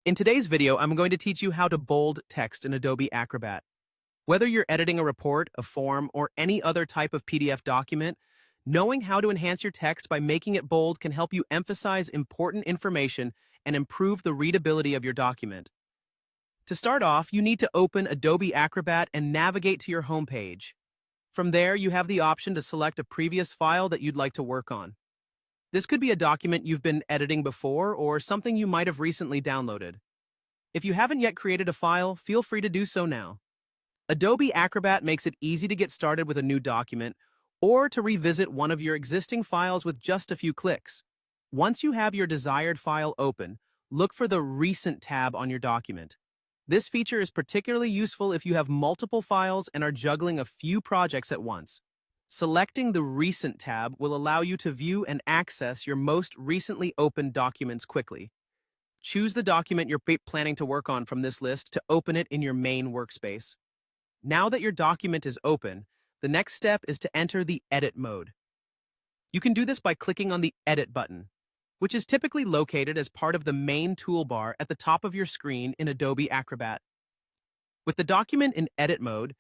In today's video, I'm going to teach you how to bold text in Adobe Acrobat. Whether you're editing a report, a form, or any other type of PDF document, knowing how to enhance your text by making it bold can help you emphasize important information and improve the readability of your document. To start off, you need to open Adobe Acrobat and navigate to your home page. From there, you have the option to select a previous file that you'd like to work on. This could be a document you've been editing before or something you might have recently downloaded. If you haven't yet created a file, feel free to do so now. Adobe Acrobat makes it easy to get started with a new document or to revisit one of your existing files with just a few clicks. Once you have your desired file open, look for the Recent tab on your document. This feature is particularly useful if you have multiple files and are juggling a few projects at once. Selecting the Recent tab will allow you to view and access your most recently opened documents quickly. Choose the document you're planning to work on from this list to open it in your main workspace. Now that your document is open, the next step is to enter the Edit mode. You can do this by clicking on the Edit button, which is typically located as part of the main toolbar at the top of your screen in Adobe Acrobat. With the document in Edit mode,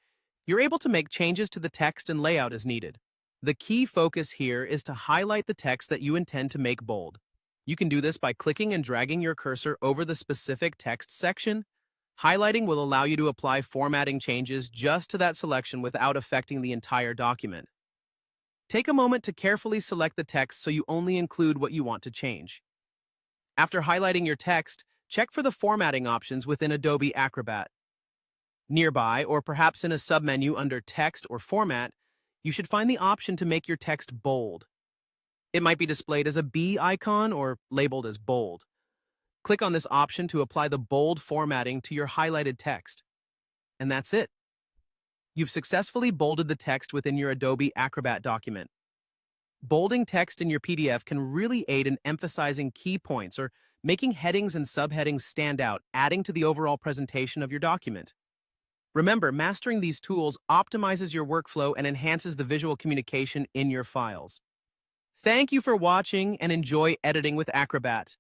you're able to make changes to the text and layout as needed. The key focus here is to highlight the text that you intend to make bold. You can do this by clicking and dragging your cursor over the specific text section. Highlighting will allow you to apply formatting changes just to that selection without affecting the entire document. Take a moment to carefully select the text so you only include what you want to change. After highlighting your text, check for the formatting options within Adobe Acrobat. Nearby, or perhaps in a submenu under Text or Format, you should find the option to make your text bold. It might be displayed as a B icon or labeled as bold. Click on this option to apply the bold formatting to your highlighted text. And that's it. You've successfully bolded the text within your Adobe Acrobat document. Bolding text in your PDF can really aid in emphasizing key points or making headings and subheadings stand out, adding to the overall presentation of your document. Remember, mastering these tools optimizes your workflow and enhances the visual communication in your files. Thank you for watching and enjoy editing with Acrobat.